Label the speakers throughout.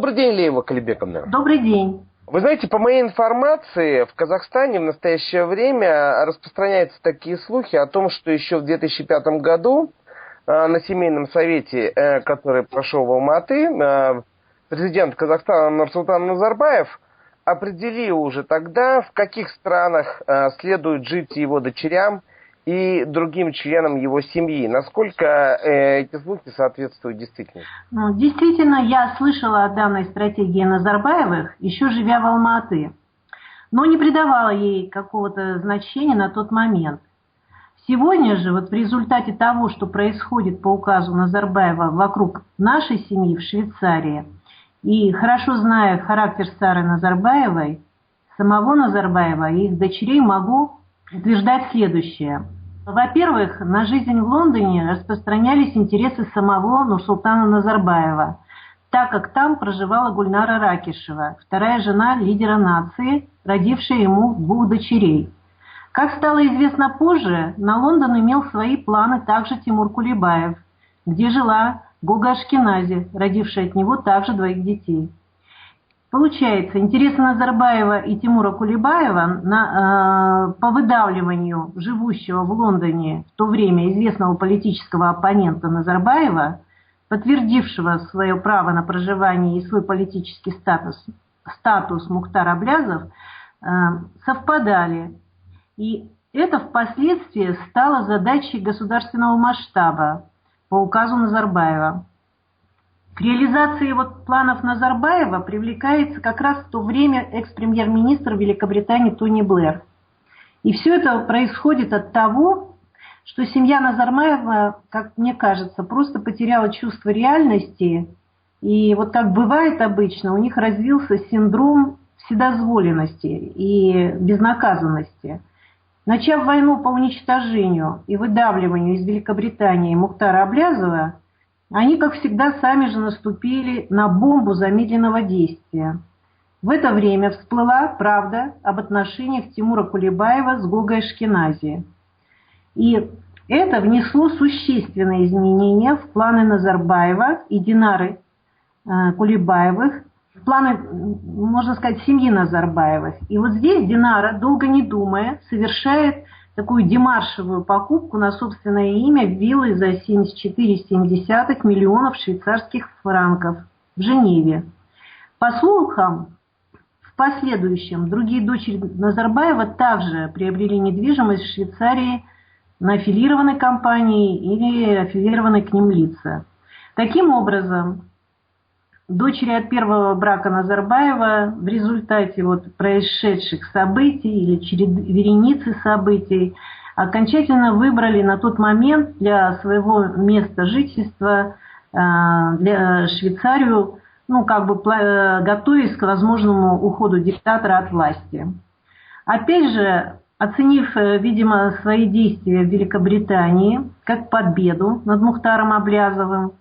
Speaker 1: Добрый день, Лейла Калибековна.
Speaker 2: Добрый день.
Speaker 1: Вы знаете, по моей информации, в Казахстане в настоящее время распространяются такие слухи о том, что еще в 2005 году на семейном совете, который прошел в Алматы, президент Казахстана Нурсултан Назарбаев определил уже тогда, в каких странах следует жить его дочерям и другим членам его семьи. Насколько эти слухи соответствуют действительности?
Speaker 2: Действительно, я слышала о данной стратегии Назарбаевых, еще живя в Алматы, но не придавала ей какого-то значения на тот момент. Сегодня же, вот в результате того, что происходит по указу Назарбаева вокруг нашей семьи в Швейцарии, и хорошо зная характер Сары Назарбаевой, самого Назарбаева и их дочерей, могу утверждать следующее. Во-первых, на жизнь в Лондоне распространялись интересы самого Нурсултана Назарбаева, так как там проживала Гульнара Ракишева, вторая жена лидера нации, родившая ему 2 дочерей. Как стало известно позже, на Лондон имел свои планы также Тимур Кулибаев, где жила Гога Ашкенази, родившая от него также 2 детей. Получается, интересы Назарбаева и Тимура Кулибаева по выдавливанию живущего в Лондоне в то время известного политического оппонента Назарбаева, подтвердившего свое право на проживание и свой политический статус Мухтар Аблязов, совпадали. И это впоследствии стало задачей государственного масштаба по указу Назарбаева. К реализации планов Назарбаева привлекается как раз в то время экс-премьер-министр Великобритании Тони Блэр. И все это происходит от того, что семья Назарбаева, как мне кажется, просто потеряла чувство реальности. И вот как бывает обычно, у них развился синдром вседозволенности и безнаказанности. Начав войну по уничтожению и выдавливанию из Великобритании Мухтара Аблязова, они, как всегда, сами же наступили на бомбу замедленного действия. В это время всплыла правда об отношениях Тимура Кулибаева с Гогой Ашкенази. И это внесло существенные изменения в планы Назарбаева и Динары Кулибаевых, в планы, можно сказать, семьи Назарбаевых. И вот здесь Динара, долго не думая, совершает такую демаршевую покупку на собственное имя виллы за 74,7 миллионов швейцарских франков в Женеве. По слухам, в последующем другие дочери Назарбаева также приобрели недвижимость в Швейцарии на аффилированной компании или аффилированные к ним лица. Таким образом, дочери от первого брака Назарбаева в результате происшедших событий или вереницы событий окончательно выбрали на тот момент для своего места жительства для Швейцарию, готовясь к возможному уходу диктатора от власти. Опять же, оценив, видимо, свои действия в Великобритании как победу над Мухтаром Аблязовым,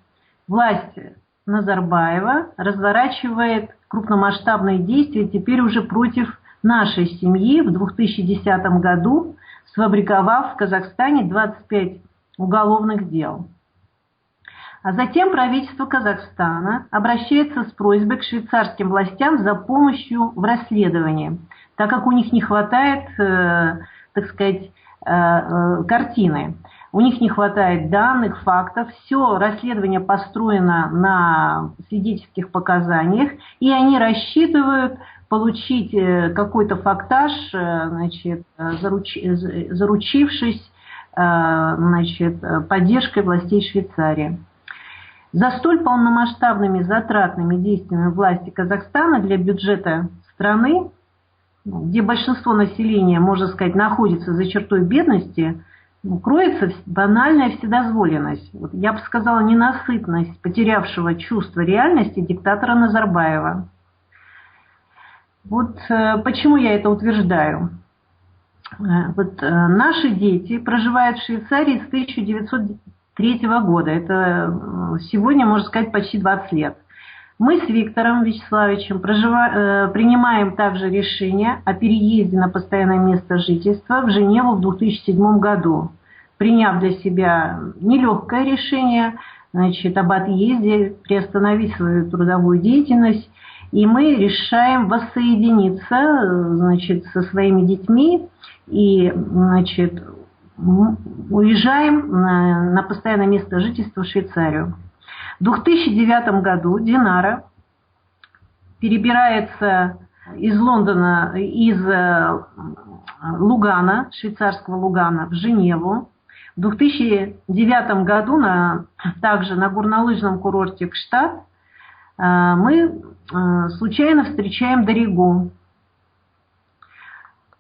Speaker 2: власть Назарбаева разворачивает крупномасштабные действия теперь уже против нашей семьи в 2010 году, сфабриковав в Казахстане 25 уголовных дел. А затем правительство Казахстана обращается с просьбой к швейцарским властям за помощью в расследовании, так как у них не хватает, картины. У них не хватает данных, фактов. Все расследование построено на свидетельских показаниях, и они рассчитывают получить какой-то фактаж, заручившись поддержкой властей Швейцарии. За столь полномасштабными затратными действиями власти Казахстана для бюджета страны, где большинство населения, можно сказать, находится за чертой бедности, кроется банальная вседозволенность. Я бы сказала, ненасытность потерявшего чувство реальности диктатора Назарбаева. Почему я это утверждаю. Наши дети проживают в Швейцарии с 1903 года. Это сегодня, можно сказать, почти 20 лет. Мы с Виктором Вячеславовичем принимаем также решение о переезде на постоянное место жительства в Женеву в 2007 году, приняв для себя нелегкое решение значит, об отъезде, приостановить свою трудовую деятельность. И мы решаем воссоединиться, значит, со своими детьми и, значит, уезжаем на постоянное место жительства в Швейцарию. В 2009 году Динара перебирается из Лондона, из Лугана, швейцарского Лугана, в Женеву. В 2009 году также на горнолыжном курорте Кштадт мы случайно встречаем Даригу.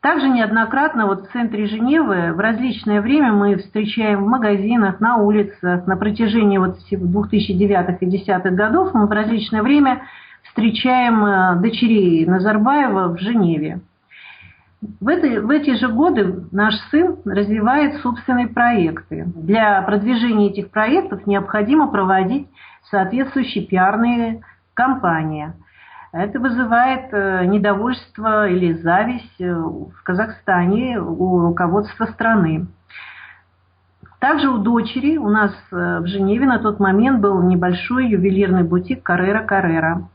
Speaker 2: Также неоднократно в центре Женевы в различное время мы встречаем в магазинах, на улицах. На протяжении 2009 и 2010 годов мы в различное время встречаем дочерей Назарбаева в Женеве. В эти же годы наш сын развивает собственные проекты. Для продвижения этих проектов необходимо проводить соответствующие пиарные кампании. Это вызывает недовольство или зависть в Казахстане у руководства страны. Также у дочери у нас в Женеве на тот момент был небольшой ювелирный бутик Каррера.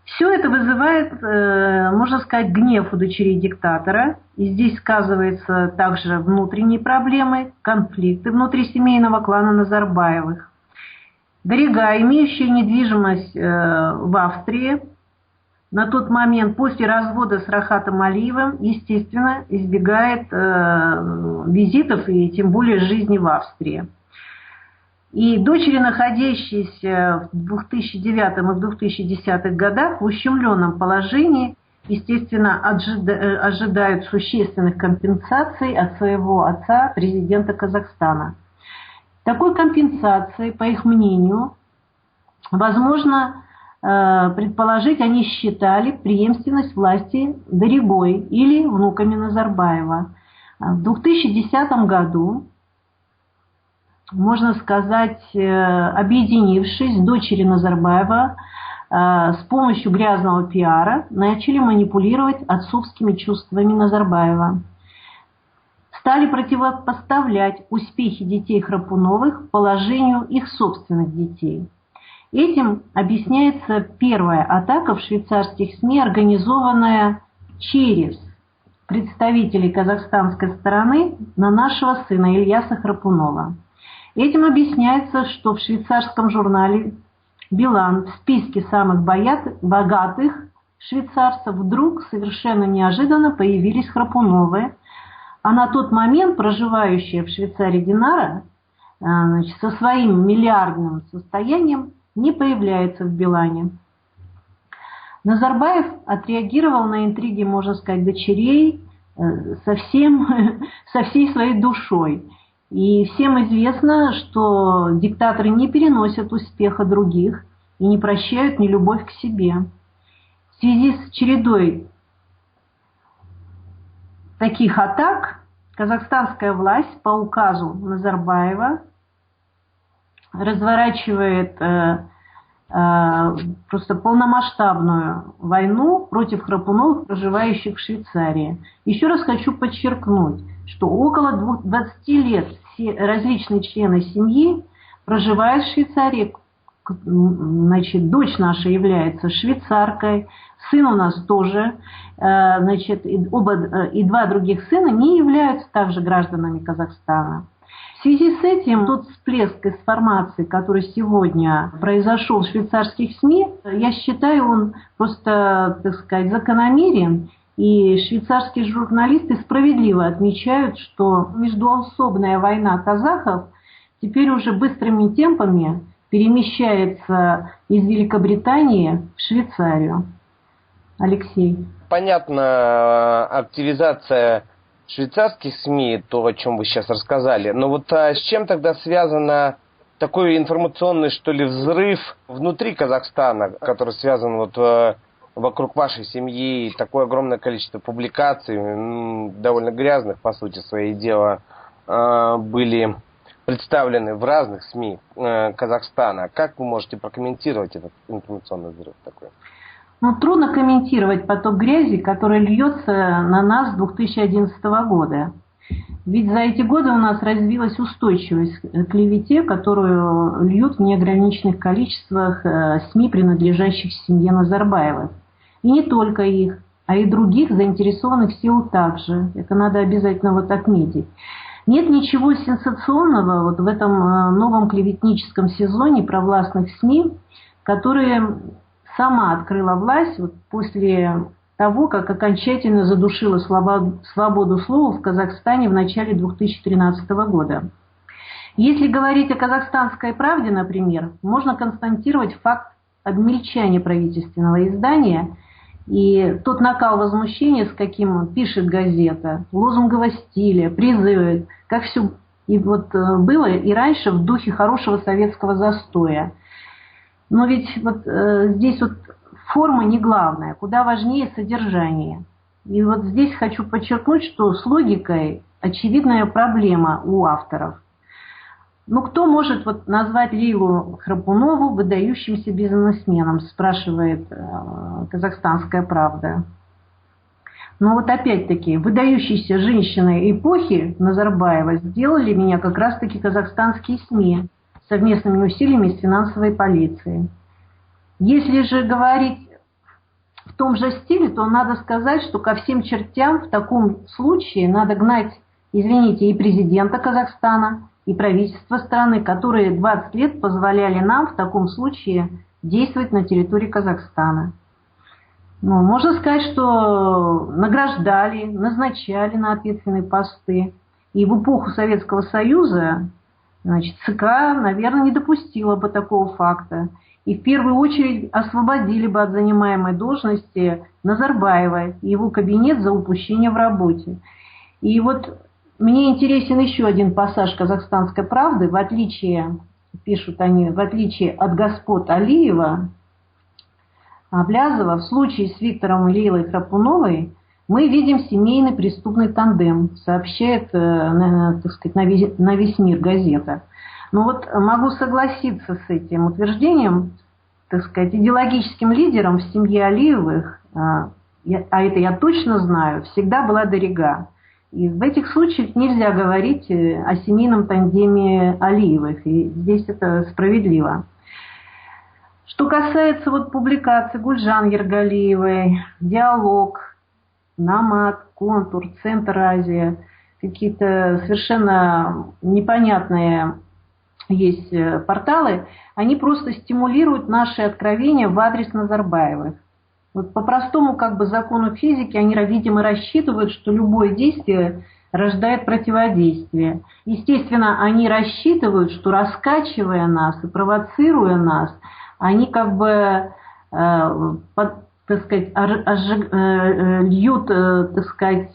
Speaker 2: Все это вызывает, можно сказать, гнев у дочерей диктатора. И здесь сказываются также внутренние проблемы, конфликты внутри семейного клана Назарбаевых. Дарига, имеющая недвижимость в Австрии, на тот момент после развода с Рахатом Алиевым, естественно, избегает визитов и тем более жизни в Австрии. И дочери, находящиеся в 2009 и в 2010 годах в ущемленном положении, естественно, ожидают существенных компенсаций от своего отца, президента Казахстана. Такой компенсации, по их мнению, возможно предположить, они считали преемственность власти Даригой или внуками Назарбаева. В 2010 году, можно сказать, объединившись, дочери Назарбаева с помощью грязного пиара начали манипулировать отцовскими чувствами Назарбаева. Стали противопоставлять успехи детей Храпуновых положению их собственных детей. Этим объясняется первая атака в швейцарских СМИ, организованная через представителей казахстанской стороны на нашего сына Ильяса Храпунова. Этим объясняется, что в швейцарском журнале «Билан» в списке самых богатых швейцарцев вдруг совершенно неожиданно появились Храпуновы, а на тот момент проживающая в Швейцарии Динара со своим миллиардным состоянием не появляется в Билане. Назарбаев отреагировал на интриги, можно сказать, дочерей со всей своей душой. И всем известно, что диктаторы не переносят успеха других и не прощают нелюбовь к себе. В связи с чередой таких атак казахстанская власть по указу Назарбаева разворачивает просто полномасштабную войну против Храпуновых, проживающих в Швейцарии. Еще раз хочу подчеркнуть, что около 20 лет все различные члены семьи проживают в Швейцарии. Значит, дочь наша является швейцаркой, сын у нас тоже, значит, и два других сына не являются также гражданами Казахстана. В связи с этим тот всплеск информации, который сегодня произошел в швейцарских СМИ, я считаю, он просто, так сказать, закономерен. И швейцарские журналисты справедливо отмечают, что междуусобная война казахов теперь уже быстрыми темпами перемещается из Великобритании в Швейцарию. Алексей.
Speaker 1: Понятно, активизация швейцарских СМИ, то, о чем вы сейчас рассказали. Но вот с чем тогда связано такой информационный, что ли, взрыв внутри Казахстана, который связан вот вокруг вашей семьи, такое огромное количество публикаций, довольно грязных, по сути, своей дела, были представлены в разных СМИ Казахстана. Как вы можете прокомментировать этот информационный взрыв такой?
Speaker 2: Ну, трудно комментировать поток грязи, который льется на нас с 2011 года. Ведь за эти годы у нас развилась устойчивость к клевете, которую льют в неограниченных количествах СМИ, принадлежащих семье Назарбаевых. И не только их, а и других заинтересованных сил также. Это надо обязательно вот отметить. Нет ничего сенсационного вот в этом новом клеветническом сезоне провластных СМИ, которые сама открыла власть вот после того, как окончательно задушила свободу слова в Казахстане в начале 2013 года. Если говорить о «Казахстанской правде», например, можно констатировать факт обмельчания правительственного издания и тот накал возмущения, с каким пишет газета, лозунгового стиля, призывы, как все и вот было и раньше в духе хорошего советского застоя. Но ведь вот здесь вот форма не главная, куда важнее содержание. И вот здесь хочу подчеркнуть, что с логикой очевидная проблема у авторов. Ну, кто может вот назвать Лейлу Храпунову выдающимся бизнесменом, спрашивает «Казахстанская правда». Но вот опять-таки, выдающиеся женщины эпохи Назарбаева сделали меня как раз-таки казахстанские СМИ совместными усилиями с финансовой полицией. Если же говорить в том же стиле, то надо сказать, что ко всем чертям в таком случае надо гнать, извините, и президента Казахстана, и правительство страны, которые 20 лет позволяли нам в таком случае действовать на территории Казахстана. Ну, можно сказать, что награждали, назначали на ответственные посты. И в эпоху Советского Союза, значит, ЦК, наверное, не допустила бы такого факта. И в первую очередь освободили бы от занимаемой должности Назарбаева и его кабинет за упущение в работе. И вот мне интересен еще один пассаж «Казахстанской правды». В отличие, пишут они, в отличие от господ Алиева, Аблязова, в случае с Виктором и Лейлой Храпуновой мы видим семейный преступный тандем, сообщает, так сказать, на весь мир газета. Но вот могу согласиться с этим утверждением, так сказать, идеологическим лидером в семье Алиевых, а это я точно знаю, всегда была Дарига. И в этих случаях нельзя говорить о семейном тандеме Алиевых, и здесь это справедливо. Что касается вот публикаций Гульжан Ергалиевой, «Диалог», «Намат», «Контур», «Центр Азия», какие-то совершенно непонятные есть порталы, они просто стимулируют наши откровения в адрес Назарбаевых. Вот по простому как бы закону физики они, видимо, рассчитывают, что любое действие рождает противодействие. Естественно, они рассчитывают, что раскачивая нас и провоцируя нас, они как бы, так сказать, льют, так сказать,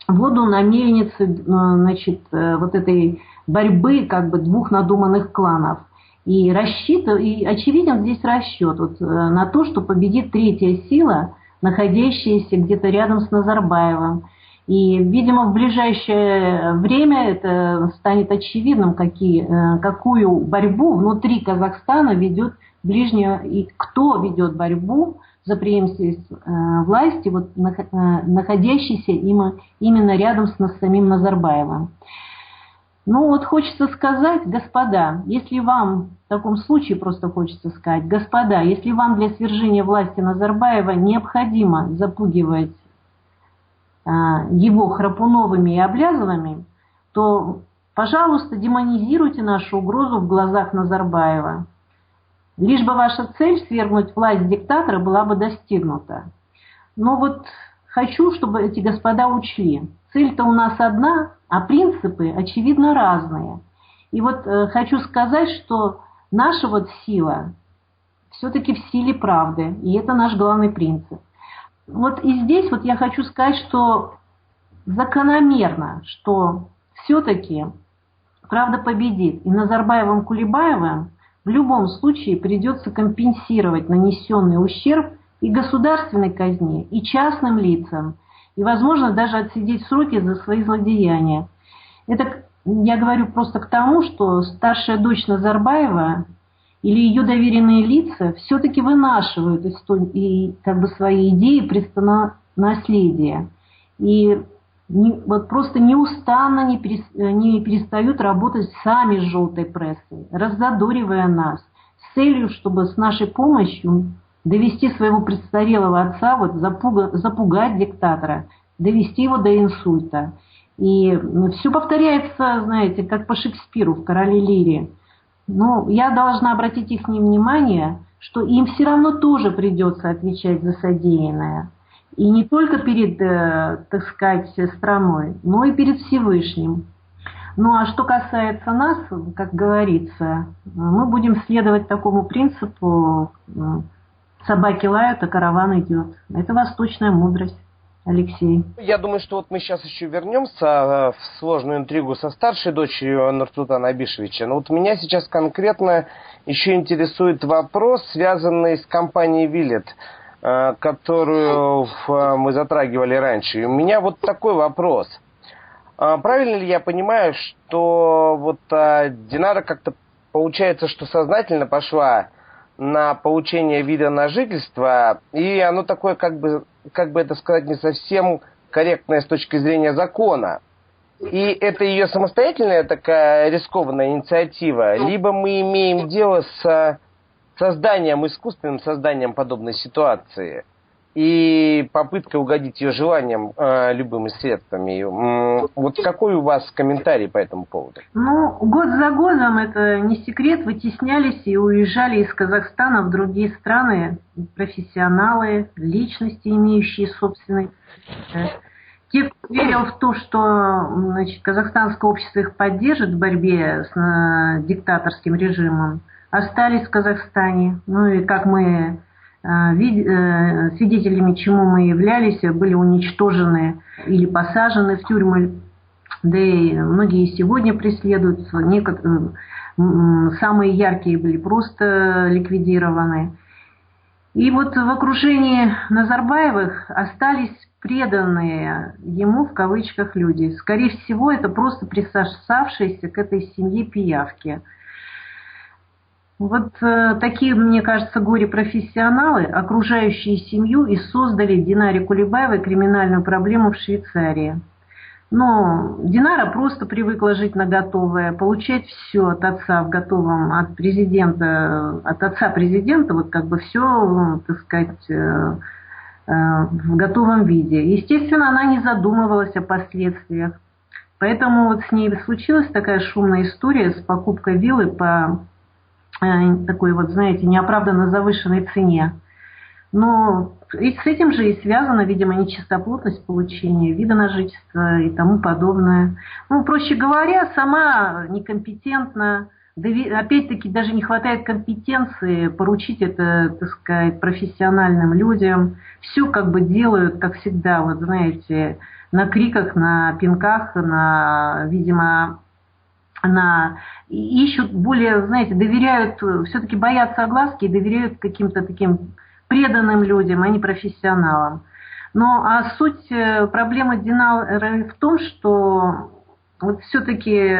Speaker 2: воду на мельнице, значит, вот этой борьбы как бы двух надуманных кланов. И очевиден здесь расчет вот, на то, что победит третья сила, находящаяся где-то рядом с Назарбаевым. И, видимо, в ближайшее время это станет очевидным, какую борьбу внутри Казахстана ведет ближняя, и кто ведет борьбу за преемственность власти, вот, находящейся именно рядом с самим Назарбаевым. Ну вот хочется сказать, господа, если вам, в таком случае просто хочется сказать, господа, если вам для свержения власти Назарбаева необходимо запугивать его Храпуновыми и Аблязовыми, то, пожалуйста, демонизируйте нашу угрозу в глазах Назарбаева. Лишь бы ваша цель свергнуть власть диктатора была бы достигнута. Но вот хочу, чтобы эти господа учли. Цель-то у нас одна, а принципы, очевидно, разные. И вот хочу сказать, что наша вот сила все-таки в силе правды, и это наш главный принцип. Вот и здесь вот я хочу сказать, что закономерно, что все-таки правда победит, и Назарбаевым Кулебаевым в любом случае придется компенсировать нанесенный ущерб и государственной казне, и частным лицам, и, возможно, даже отсидеть сроки за свои злодеяния. Это я говорю просто к тому, что старшая дочь Назарбаева или ее доверенные лица все-таки вынашивают и как бы свои идеи наследия. И вот просто неустанно не перестают работать сами с желтой прессой, раззадоривая нас, с целью, чтобы с нашей помощью довести своего престарелого отца, вот запугать диктатора, довести его до инсульта. И все повторяется, знаете, как по Шекспиру в «Короле Лире». Но я должна обратить их внимание, что им все равно тоже придется отвечать за содеянное. И не только перед, так сказать, страной, но и перед Всевышним. Ну а что касается нас, как говорится, мы будем следовать такому принципу: собаки лают, а караван идет. Это восточная мудрость, Алексей.
Speaker 1: Я думаю, что вот мы сейчас еще вернемся в сложную интригу со старшей дочерью Нурсултана Абишевича. Но вот меня сейчас конкретно еще интересует вопрос, связанный с компанией «Виллет», которую мы затрагивали раньше. И у меня вот такой вопрос. Правильно ли я понимаю, что вот Динара как-то получается, что сознательно пошла на получение вида на жительство, и оно такое, как бы это сказать, не совсем корректное с точки зрения закона. И это ее самостоятельная такая рискованная инициатива, либо мы имеем дело с созданием, искусственным созданием подобной ситуации и попыткой угодить ее желаниям любыми средствами. Вот какой у вас комментарий по этому поводу?
Speaker 2: Ну, год за годом, это не секрет, вытеснялись и уезжали из Казахстана в другие страны профессионалы, личности, имеющие собственный. Те, кто верил в то, что, значит, казахстанское общество их поддержит в борьбе с диктаторским режимом, остались в Казахстане. Ну и как мы свидетелями чему мы являлись, были уничтожены или посажены в тюрьмы, да и многие сегодня преследуются, самые яркие были просто ликвидированы. И вот в окружении Назарбаевых остались преданные ему, в кавычках, люди. Скорее всего, это просто присосавшиеся к этой семье пиявки. Вот такие, мне кажется, горе-профессионалы, окружающие семью, и создали Динаре Кулебаевой криминальную проблему в Швейцарии. Но Динара просто привыкла жить на готовое, получать все от отца в готовом, от отца президента, вот как бы все, так сказать, в готовом виде. Естественно, она не задумывалась о последствиях. Поэтому вот с ней случилась такая шумная история с покупкой виллы по такой вот, знаете, неоправданно завышенной цене. Но и с этим же и связана, видимо, нечистоплотность получения вида на жительство и тому подобное. Ну, проще говоря, сама некомпетентна. Опять-таки, даже не хватает компетенции поручить это, так сказать, профессиональным людям. Все как бы делают, как всегда, вот знаете, на криках, на пинках, видимо, ищут более, знаете, доверяют, все-таки боятся огласки и доверяют каким-то таким преданным людям, а не профессионалам. А суть проблемы Динары в том, что вот все-таки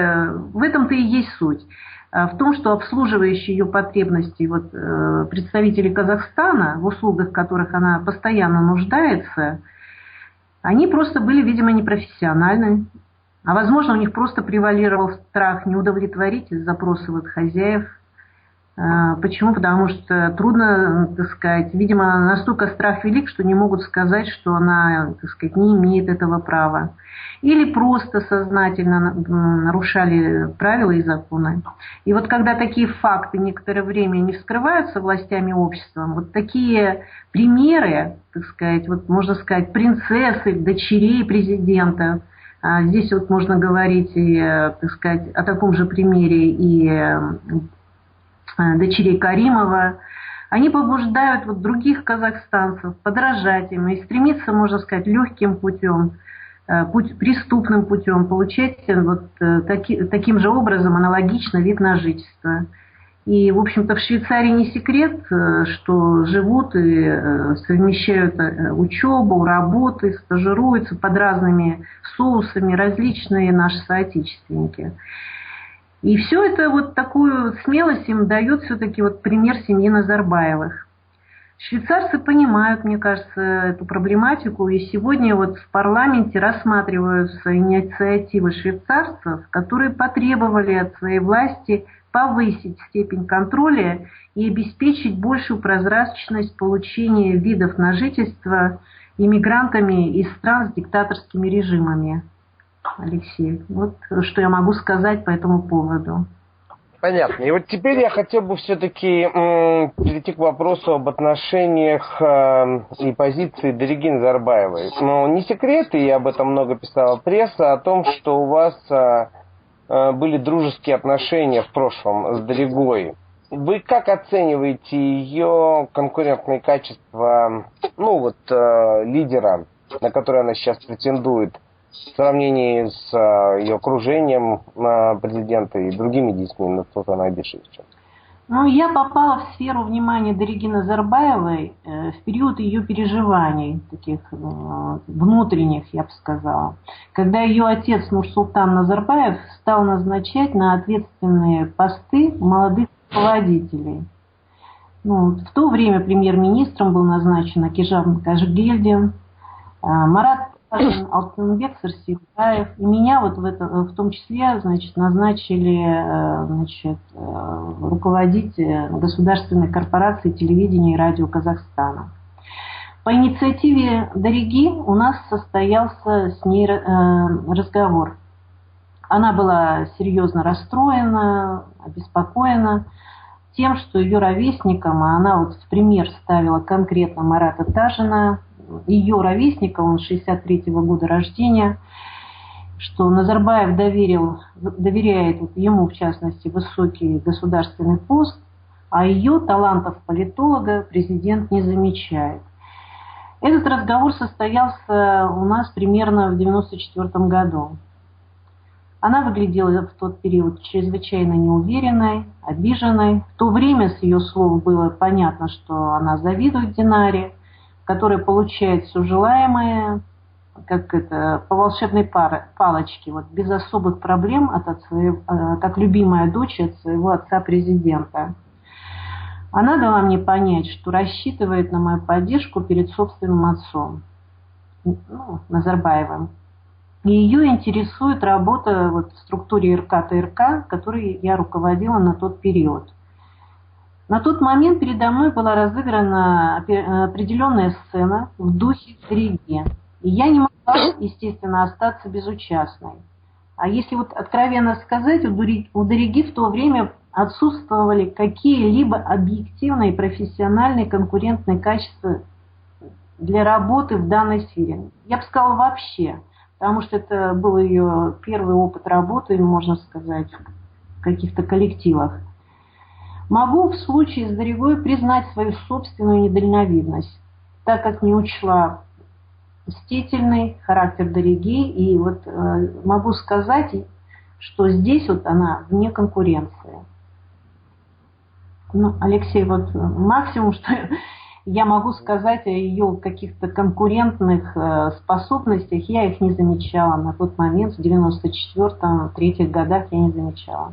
Speaker 2: в этом-то и есть суть. В том, что обслуживающие ее потребности вот, представители Казахстана, в услугах которых она постоянно нуждается, они просто были, видимо, непрофессиональны. А возможно, у них просто превалировал страх не удовлетворить запросы вот хозяев. Почему? Потому что трудно, так сказать, видимо, настолько страх велик, что не могут сказать, что она, так сказать, не имеет этого права. Или просто сознательно нарушали правила и законы. И вот когда такие факты некоторое время не вскрываются властями общества, вот такие примеры, так сказать, вот можно сказать, принцессы, дочерей президента, здесь вот можно говорить, и, так сказать, о таком же примере и дочерей Каримова, они побуждают вот других казахстанцев подражать им и стремиться, можно сказать, легким путем, преступным путем получать вот таким же образом аналогично вид на жительство. И, в общем-то, в Швейцарии не секрет, что живут и совмещают учебу, работы, стажируются под разными соусами различные наши соотечественники. И все это вот такую смелость им дает все-таки вот пример семьи Назарбаевых. Швейцарцы понимают, мне кажется, эту проблематику, и сегодня вот в парламенте рассматриваются инициативы швейцарцев, которые потребовали от своей власти повысить степень контроля и обеспечить большую прозрачность получения видов на жительство иммигрантами из стран с диктаторскими режимами. Алексей, вот что я могу сказать по этому поводу.
Speaker 1: Понятно. И вот теперь я хотел бы все-таки перейти к вопросу об отношениях и позиции Дариги Назарбаевой. Но не секрет, и об этом много писала пресса, о том, что у вас были дружеские отношения в прошлом с Даригой. Вы как оцениваете ее конкурентные качества, лидера, на который она сейчас претендует, в сравнении с ее окружением президента и другими детьми Нурсултана Абишевича?
Speaker 2: Ну, я попала в сферу внимания Дариги Назарбаевой в период ее переживаний, таких внутренних, я бы сказала, когда ее отец Нурсултан Назарбаев стал назначать на ответственные посты молодых руководителей. Ну, в то время премьер-министром был назначен Акижан Кашгельдин, Марат Алтынбек Сарсекбаев, и меня вот в том числе, назначили, руководить государственной корпорацией телевидения и радио Казахстана. По инициативе Дариги у нас состоялся с ней разговор. Она была серьезно расстроена, обеспокоена тем, что ее ровесникам, а она вот в пример ставила конкретно Марата Тажина, ее ровесника, он 63-го года рождения, что Назарбаев доверяет ему, в частности, высокий государственный пост, а ее талантов политолога президент не замечает. Этот разговор состоялся у нас примерно в 1994 году. Она выглядела в тот период чрезвычайно неуверенной, обиженной. В то время с ее слов было понятно, что она завидует Динаре, которая получает все желаемое, по волшебной палочке, вот, без особых проблем как любимая дочь от своего отца-президента. Она дала мне понять, что рассчитывает на мою поддержку перед собственным отцом, Назарбаевым. И ее интересует работа в структуре РК-ТРК, которой я руководила на тот период. На тот момент передо мной была разыграна определенная сцена в духе Дариги. И я не могла, естественно, остаться безучастной. А если вот откровенно сказать, у Дариги в то время отсутствовали какие-либо объективные, профессиональные, конкурентные качества для работы в данной сфере. Я бы сказала вообще, потому что это был ее первый опыт работы, можно сказать, в каких-то коллективах. Могу в случае с Даригой признать свою собственную недальновидность, так как не учла мстительный характер Дариги, и вот могу сказать, что здесь вот она вне конкуренции. Ну, Алексей, вот максимум, что я могу сказать о ее каких-то конкурентных способностях, я их не замечала на тот момент, в 94-м, 3-х годах я не замечала.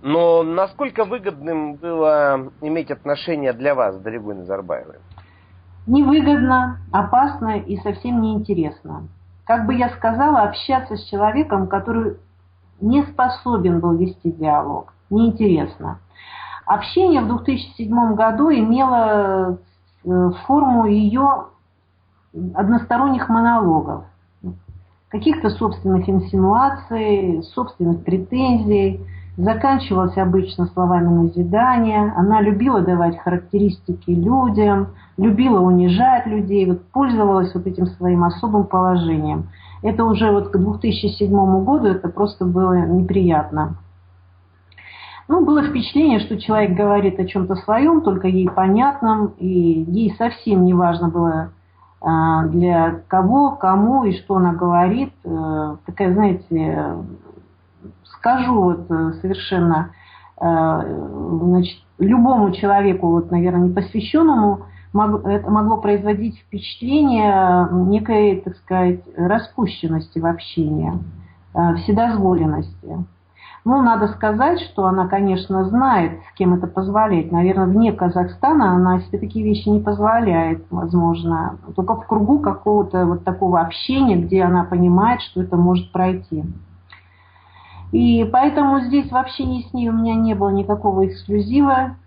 Speaker 1: Но насколько выгодным было иметь отношения для вас с Даригой Назарбаевой?
Speaker 2: Невыгодно, опасно и совсем неинтересно. Как бы я сказала, общаться с человеком, который не способен был вести диалог, неинтересно. Общение в 2007 году имело форму ее односторонних монологов, каких-то собственных инсинуаций, собственных претензий. Заканчивалась обычно словами назидания. Она любила давать характеристики людям, любила унижать людей, вот, пользовалась вот этим своим особым положением. Это уже вот к 2007 году это просто было неприятно. Ну, было впечатление, что человек говорит о чем-то своем, только ей понятном, и ей совсем не важно было, для кого, кому и что она говорит. Такая, знаете, скажу вот совершенно, любому человеку, вот, наверное, непосвященному, это могло производить впечатление некой, так сказать, распущенности в общении, вседозволенности. Ну, надо сказать, что она, конечно, знает, с кем это позволять. Наверное, вне Казахстана она себе такие вещи не позволяет, возможно. Только в кругу какого-то вот такого общения, где она понимает, что это может пройти. И поэтому здесь в общении с ней у меня не было никакого эксклюзива.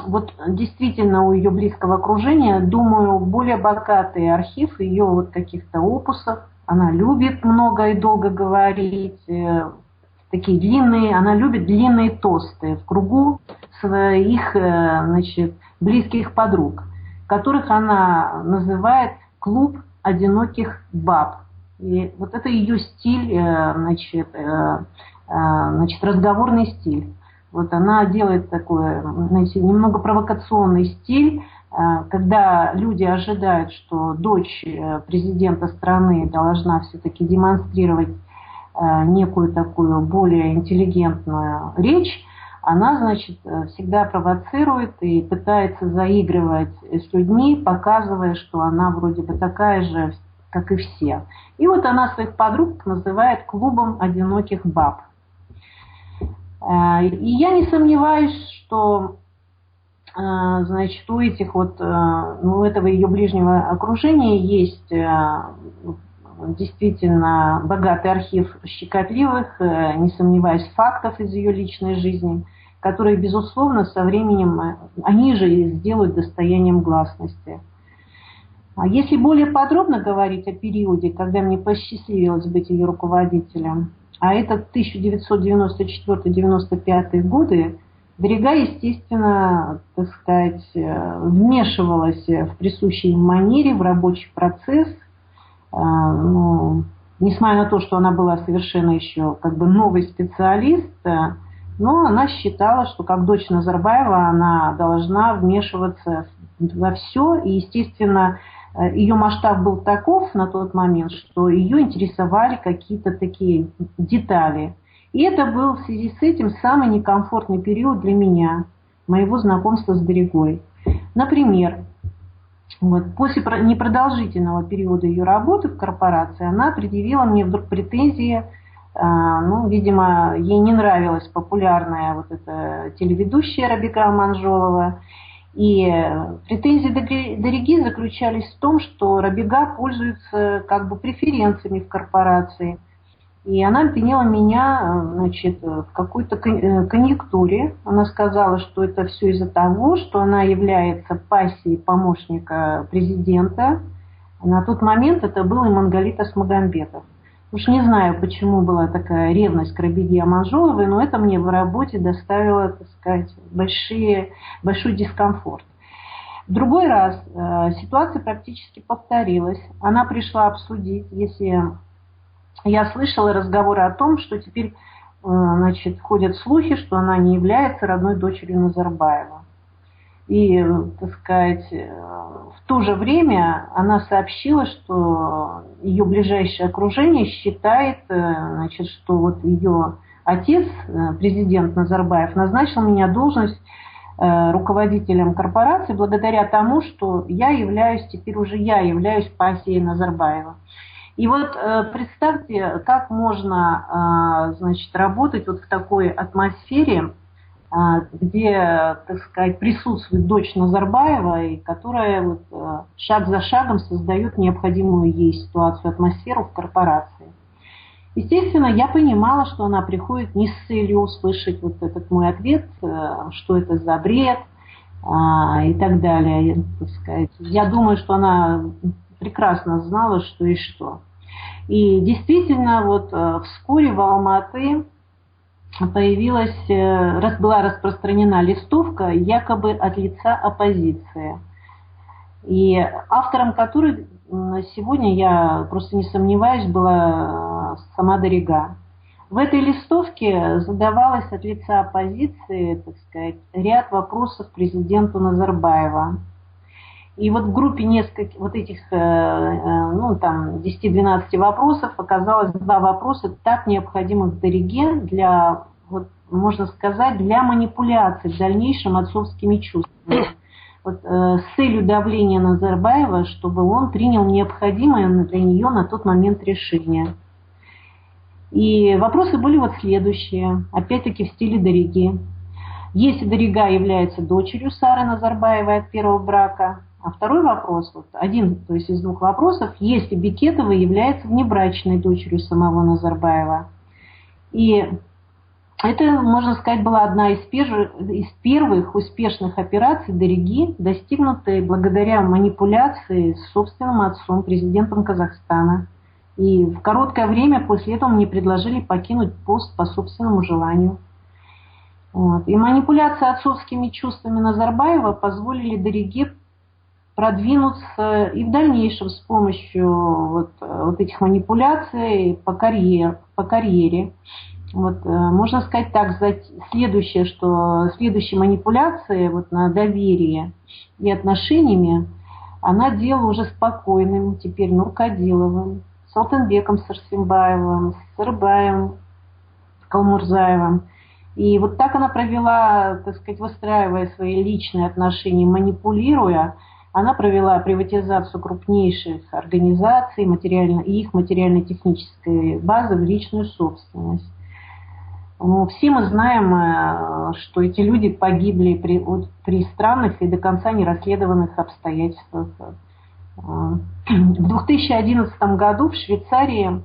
Speaker 2: Вот действительно у ее близкого окружения, думаю, более богатый архив ее вот каких-то опусов. Она любит много и долго говорить, такие длинные, она любит длинные тосты в кругу своих, значит, близких подруг, которых она называет «клуб одиноких баб». И вот это ее стиль, значит, разговорный стиль. Вот она делает такой, знаете, немного провокационный стиль, когда люди ожидают, что дочь президента страны должна все-таки демонстрировать некую такую более интеллигентную речь, она, значит, всегда провоцирует и пытается заигрывать с людьми, показывая, что она вроде бы такая же, как и все. И вот она своих подруг называет клубом одиноких баб. И я не сомневаюсь, что, значит, у этих вот, у этого ее ближнего окружения есть действительно богатый архив щекотливых, не сомневаюсь, фактов из ее личной жизни, которые, безусловно, со временем они же и сделают достоянием гласности. А если более подробно говорить о периоде, когда мне посчастливилось быть ее руководителем, а это 1994-95 годы, Дарига, естественно, так сказать, вмешивалась в присущей им манере в рабочий процесс. Ну, несмотря на то, что она была совершенно еще как бы новый специалист, но она считала, что как дочь Назарбаева она должна вмешиваться во все. И, естественно, ее масштаб был таков на тот момент, что ее интересовали какие-то такие детали. И это был в связи с этим самый некомфортный период для меня, моего знакомства с Даригой. Например, вот, после непродолжительного периода ее работы в корпорации она предъявила мне вдруг претензии. Ну, видимо, ей не нравилась популярная вот эта телеведущая Рабига Аманжолова. И претензии Дариги заключались в том, что Рабига пользуется как бы преференциями в корпорации. И она обвинила меня, значит, в какой-то конъюнктуре. Она сказала, что это все из-за того, что она является пассией помощника президента. На тот момент это был Имангалит Асмагамбетов. Уж не знаю, почему была такая ревность к Рабиге Аманжоловой, но это мне в работе доставило, так сказать, большой дискомфорт. В другой раз ситуация практически повторилась. Она пришла обсудить, если я слышала разговоры о том, что теперь, значит, ходят слухи, что она не является родной дочерью Назарбаева. И, так сказать, в то же время она сообщила, что ее ближайшее окружение считает, значит, что вот ее отец, президент Назарбаев, назначил меня должность руководителем корпорации благодаря тому, что теперь уже я являюсь пассией Назарбаева. И вот представьте, как можно, значит, работать вот в такой атмосфере, где, так сказать, присутствует дочь Назарбаева, и которая вот, шаг за шагом создает необходимую ей ситуацию, атмосферу в корпорации. Естественно, я понимала, что она приходит не с целью услышать вот этот мой ответ, что это за бред и так далее. Так сказать. Я думаю, что она прекрасно знала, что и что. И действительно, вот вскоре в Алматы была распространена листовка якобы от лица оппозиции. И автором которой сегодня, я просто не сомневаюсь, была сама Дарига. В этой листовке задавалось от лица оппозиции, так сказать, ряд вопросов президенту Назарбаева. И вот в группе нескольких вот этих, ну, там, 10-12 вопросов оказалось 2 вопроса, так необходимых Дариге для, вот, можно сказать, для манипуляций в дальнейшем отцовскими чувствами. Вот, с целью давления Назарбаева, чтобы он принял необходимое для нее на тот момент решение. И вопросы были вот следующие, опять-таки в стиле Дариги. Если Дарига является дочерью Сары Назарбаевой от первого брака, а второй вопрос, вот один, то есть из двух вопросов, если Бекетова является внебрачной дочерью самого Назарбаева. И это, можно сказать, была одна из первых успешных операций Дариги, достигнутой благодаря манипуляции с собственным отцом, президентом Казахстана. И в короткое время после этого мне предложили покинуть пост по собственному желанию. Вот. И манипуляции отцовскими чувствами Назарбаева позволили Дариге продвинуться и в дальнейшем с помощью вот этих манипуляций по карьере. Вот, можно сказать так, следующие манипуляции вот на доверие и отношениями она делала уже спокойным, теперь Нуркадиловым, с Алтынбеком Сарсембаевым, с Сырбаем Калмурзаевым. И вот так она провела, так сказать, выстраивая свои личные отношения, манипулируя, она провела приватизацию крупнейших организаций и их материально-технической базы в личную собственность. Ну, все мы знаем, что эти люди погибли при странных и до конца не расследованных обстоятельствах. В 2011 году в Швейцарии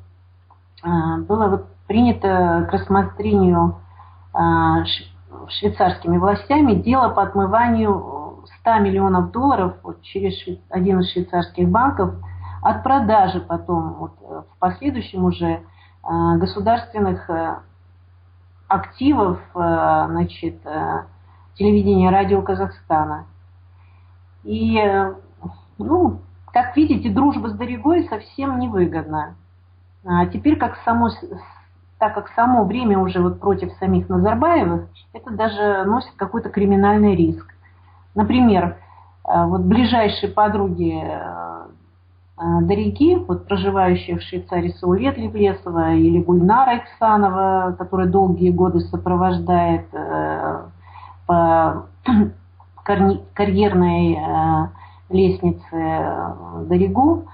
Speaker 2: было принято к рассмотрению швейцарскими властями дело по отмыванию $100 миллионов через один из швейцарских банков от продажи потом, в последующем уже государственных активов, телевидения и радио Казахстана. И, как видите, дружба с Даригой совсем невыгодна. А теперь, так как само время уже против самих Назарбаевых, это даже носит какой-то криминальный риск. Например, ближайшие подруги Дариги, проживающие в Швейцарии, Саулет Левлесова или Гульнара Иксанова, которая долгие годы сопровождает по карьерной лестнице Даригу,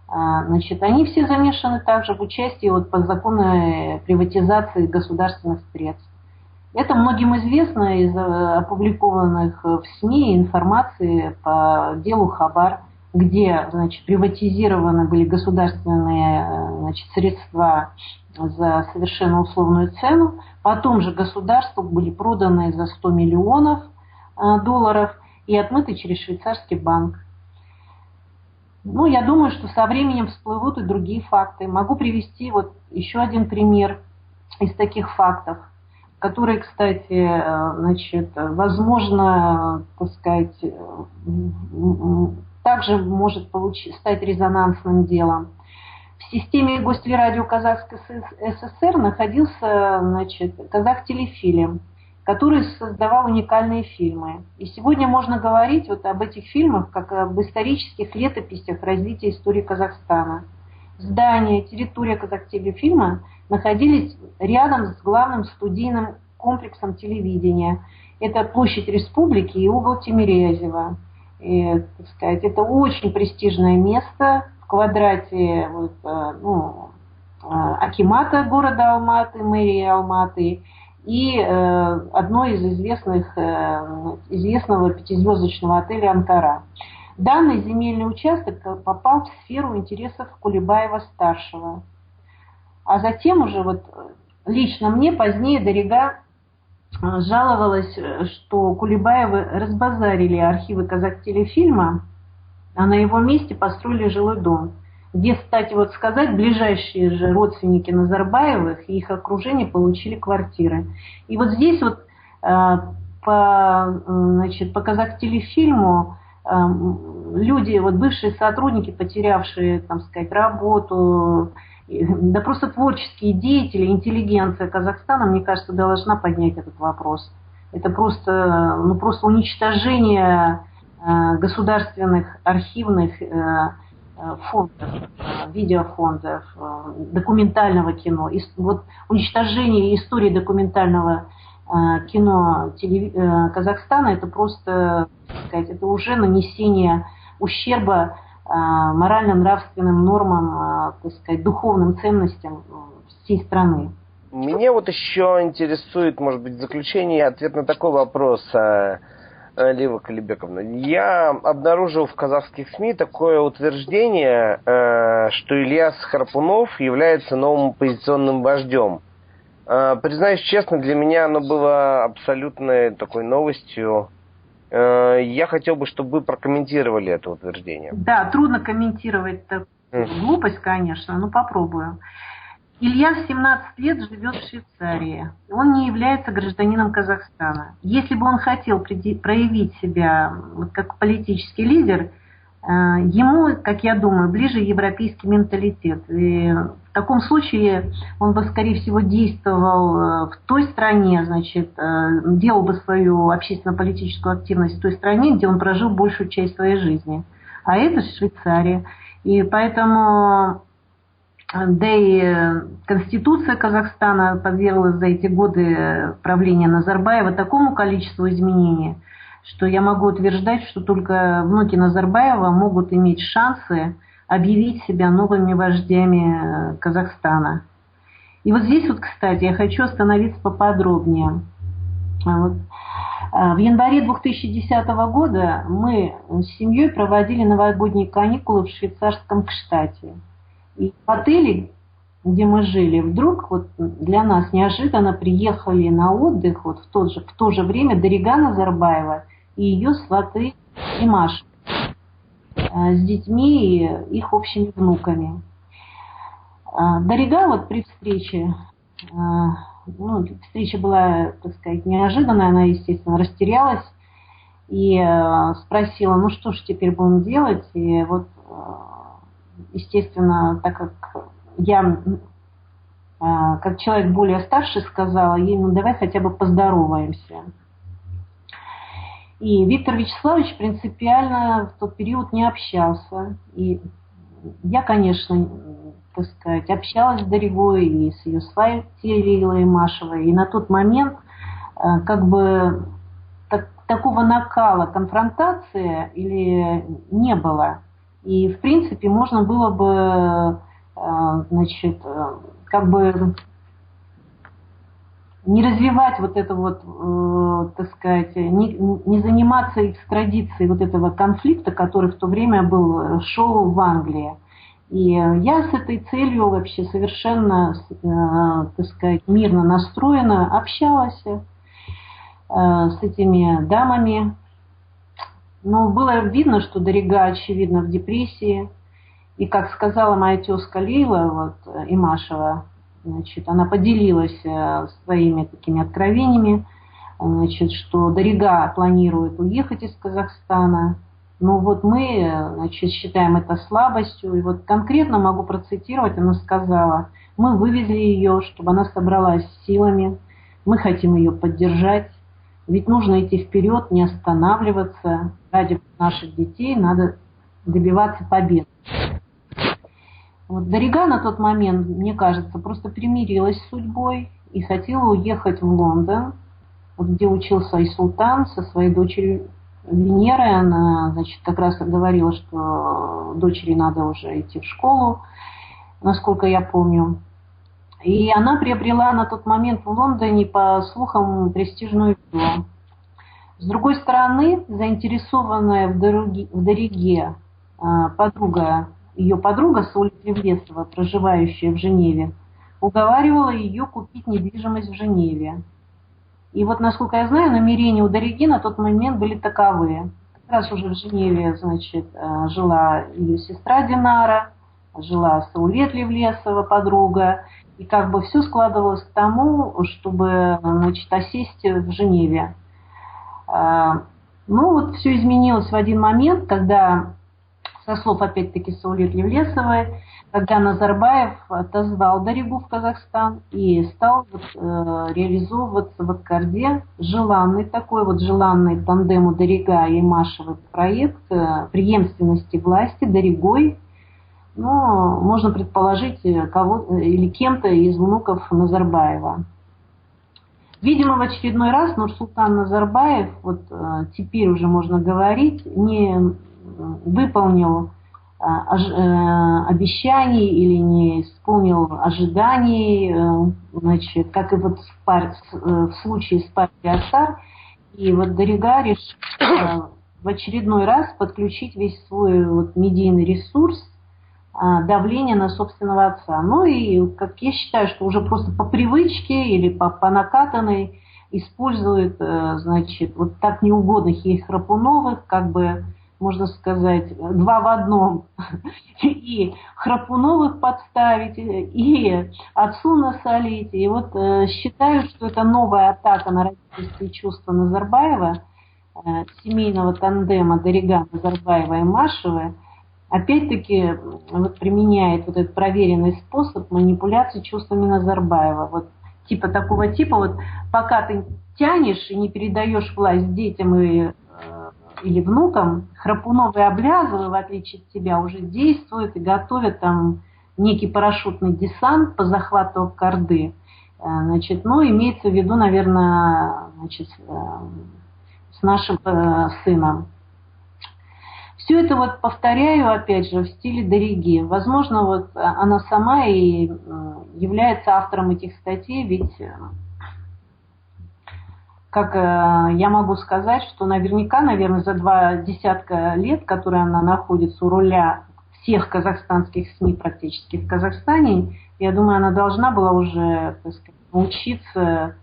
Speaker 2: они все замешаны также в участии по законной приватизации государственных средств. Это многим известно из опубликованных в СМИ информации по делу Хабар, где приватизированы были государственные средства за совершенно условную цену, потом же государству были проданы за $100 миллионов и отмыты через швейцарский банк. Я думаю, что со временем всплывут и другие факты. Могу привести еще один пример из таких фактов, который, кстати, возможно, также может стать резонансным делом. В системе Гостелерадио Казахской ССР находился Казахтелефильм, который создавал уникальные фильмы. И сегодня можно говорить об этих фильмах как об исторических летописях развития истории Казахстана. Здание, территория Казахтелефильма находились рядом с главным студийным комплексом телевидения. Это площадь Республики и угол Тимирязева. И, это очень престижное место в квадрате акимата города Алматы, мэрии Алматы, и одной из известного пятизвездочного отеля «Анкара». Данный земельный участок попал в сферу интересов Кулебаева-старшего. А затем уже лично мне позднее Дарига жаловалась, что Кулебаевы разбазарили архивы Казахтелефильма, а на его месте построили жилой дом, где, кстати, сказать, ближайшие же родственники Назарбаевых и их окружение получили квартиры. И здесь по Казахтелефильму люди, бывшие сотрудники, потерявшие, работу, да просто творческие деятели, интеллигенция Казахстана, мне кажется, должна поднять этот вопрос. Это просто уничтожение государственных архивных фондов, видеофондов, документального кино. Уничтожение истории документального кино Казахстана, это просто, это уже нанесение ущерба морально-нравственным нормам, духовным ценностям всей страны.
Speaker 1: Меня вот еще интересует, может быть, в заключение ответ на такой вопрос, Лила Калибековна. Я обнаружил в казахских СМИ такое утверждение, что Ильяс Харпунов является новым оппозиционным вождем. Признаюсь честно, для меня оно было абсолютной такой новостью. Я хотел бы, чтобы вы прокомментировали это утверждение.
Speaker 2: Да, трудно комментировать такую глупость, конечно, но попробую. Ильяс 17 лет живет в Швейцарии. Он не является гражданином Казахстана. Если бы он хотел проявить себя как политический лидер, ему, как я думаю, ближе европейский менталитет. И в таком случае он бы, скорее всего, действовал в той стране, значит, делал бы свою общественно-политическую активность в той стране, где он прожил большую часть своей жизни. А это Швейцария. И поэтому, да и Конституция Казахстана подверглась за эти годы правления Назарбаева такому количеству изменений, что я могу утверждать, что только внуки Назарбаева могут иметь шансы объявить себя новыми вождями Казахстана. И вот здесь вот, кстати, я хочу остановиться поподробнее. Вот. В январе 2010 года мы с семьей проводили новогодние каникулы в швейцарском Кштате. И в отеле, где мы жили, вдруг вот для нас неожиданно приехали на отдых вот в то же время Дарига Назарбаева и ее сваты Имаш с детьми и их общими внуками. Дарига вот при встрече, встреча была, так сказать, неожиданная, она, естественно, растерялась и спросила, ну что ж теперь будем делать? И вот, естественно, так как я, как человек более старший, сказала ей, ну давай хотя бы поздороваемся. И Виктор Вячеславович принципиально в тот период не общался. И я, конечно, так сказать, общалась с Даригой и с ее сваей Лилой Имашевой. И на тот момент как бы такого накала конфронтации или не было. И, в принципе, можно было бы, значит, как бы не развивать вот это вот, так сказать, не заниматься экстрадицией вот этого конфликта, который в то время шел в Англии. И я с этой целью вообще совершенно, так сказать, мирно настроена, общалась с этими дамами. Но было видно, что Дарига, очевидно, в депрессии. И, как сказала моя тезка Лейла Имашева, значит, она поделилась своими такими откровениями, значит, что Дарига планирует уехать из Казахстана. Но вот мы, значит, считаем это слабостью. И вот конкретно могу процитировать, она сказала, мы вывезли ее, чтобы она собралась силами, мы хотим ее поддержать. Ведь нужно идти вперед, не останавливаться. Ради наших детей надо добиваться побед. Вот Дарига на тот момент, мне кажется, просто примирилась с судьбой и хотела уехать в Лондон, вот где учился Айсултан со своей дочерью Венерой. Она, значит, как раз говорила, что дочери надо уже идти в школу, насколько я помню. И она приобрела на тот момент в Лондоне, по слухам, престижную виллу. С другой стороны, заинтересованная в Дариге ее подруга Соля Тревлесова, проживающая в Женеве, уговаривала ее купить недвижимость в Женеве. И вот, насколько я знаю, намерения у Дариги на тот момент были таковые. Как раз уже в Женеве, значит, жила ее сестра Динара, жила Саулет Левлесова, подруга. И как бы все складывалось к тому, чтобы, значит, осесть в Женеве. Ну вот все изменилось в один момент, когда, со слов опять-таки Саулет Левлесовой, когда Назарбаев отозвал Даригу в Казахстан и стал реализовываться в Аккорде желанный тандему Дарига и Имашевой проект преемственности власти Даригой. Но можно предположить кого или кем-то из внуков Назарбаева. Видимо, в очередной раз Нурсултан Назарбаев, вот теперь уже можно говорить, не выполнил обещаний или не исполнил ожиданий, значит, как и вот в случае с партией Астар. И вот Дорига решил в очередной раз подключить весь свой вот медийный ресурс, давление на собственного отца. Ну и, как я считаю, что уже просто по привычке или по накатанной использует, значит, вот так неугодных ей Храпуновых, как бы, можно сказать, два в одном. И Храпуновых подставить, и отцу насолить. И вот считаю, что это новая атака на родительские чувства Назарбаева, семейного тандема Дорига, Назарбаева и Машевой, опять-таки вот применяет вот этот проверенный способ манипуляции чувствами Назарбаева. Вот типа такого типа, вот пока ты тянешь и не передаешь власть детям или внукам, Храпунов и Аблязова, в отличие от тебя, уже действуют и готовят там некий парашютный десант по захвату Орды. Значит, ну, имеется в виду, наверное, значит, с нашим сыном. Все это вот повторяю, опять же, в стиле Дориги. Возможно, вот она сама и является автором этих статей, ведь, как я могу сказать, что наверняка, наверное, за 20 лет, которые она находится у руля всех казахстанских СМИ практически в Казахстане, я думаю, она должна была уже, так сказать, научиться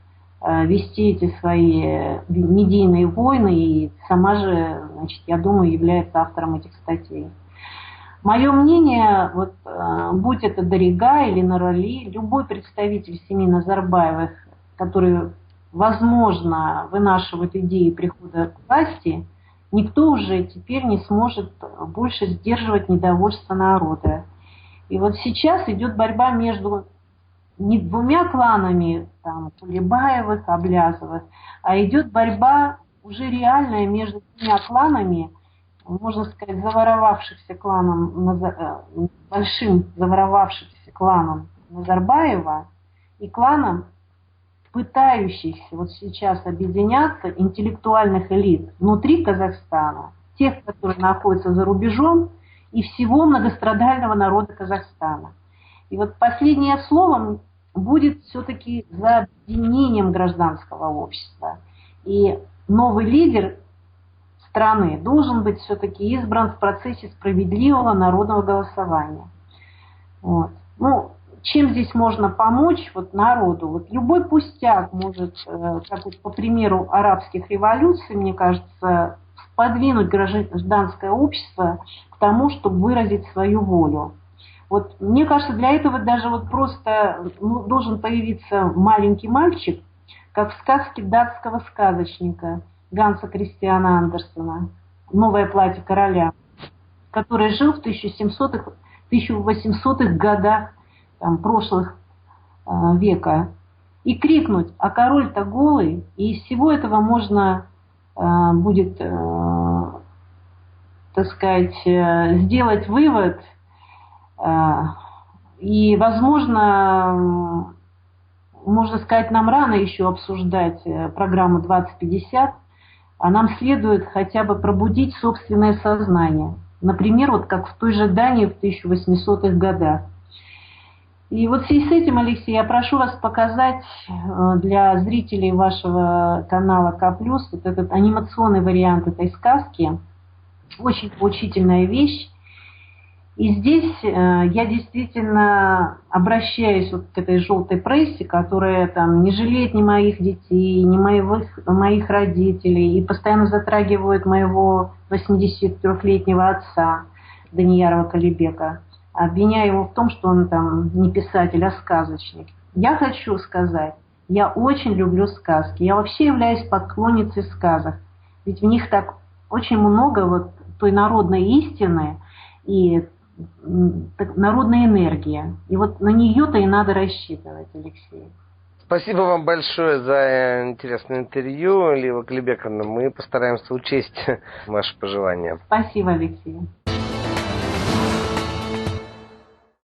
Speaker 2: вести эти свои медийные войны, и сама же, значит, я думаю, является автором этих статей. Мое мнение, вот, будь это Дорига или Нурали, любой представитель семьи Назарбаевых, который, возможно, вынашивает идеи прихода к власти, никто уже теперь не сможет больше сдерживать недовольство народа. И вот сейчас идет борьба между не двумя кланами, там, Кулебаевых, Аблязовых, а идет борьба уже реальная между двумя кланами, можно сказать, заворовавшихся кланом, большим заворовавшимся кланом Назарбаева и кланом, пытающихся вот сейчас объединяться интеллектуальных элит внутри Казахстана, тех, которые находятся за рубежом, и всего многострадального народа Казахстана. И вот последнее слово будет все-таки за объединением гражданского общества. И новый лидер страны должен быть все-таки избран в процессе справедливого народного голосования. Вот. Ну, чем здесь можно помочь вот народу? Вот любой пустяк может, как вот по примеру арабских революций, мне кажется, сподвинуть гражданское общество к тому, чтобы выразить свою волю. Вот, мне кажется, для этого даже вот просто должен появиться маленький мальчик, как в сказке датского сказочника Ганса Кристиана Андерсена «Новое платье короля», который жил в 1800-х годах там, прошлых века, и крикнуть: «А король-то голый!» И из всего этого можно будет, так сказать, сделать вывод. И, возможно, можно сказать, нам рано еще обсуждать программу 2050, а нам следует хотя бы пробудить собственное сознание. Например, вот как в той же Дании в 1800-х годах. И вот в связи с этим, Алексей, я прошу вас показать для зрителей вашего канала К+, вот этот анимационный вариант этой сказки. Очень поучительная вещь. И здесь я действительно обращаюсь вот к этой желтой прессе, которая там не жалеет ни моих детей, ни моих родителей, и постоянно затрагивает моего 83-летнего отца Даниярова Калибека, обвиняя его в том, что он там не писатель, а сказочник. Я хочу сказать, я очень люблю сказки. Я вообще являюсь поклонницей сказок. Ведь в них так очень много вот той народной истины и народная энергия. И вот на нее-то и надо рассчитывать, Алексей.
Speaker 1: Спасибо вам большое за интересное интервью, Лила Калибековна. Мы постараемся учесть ваши пожелания.
Speaker 2: Спасибо, Алексей.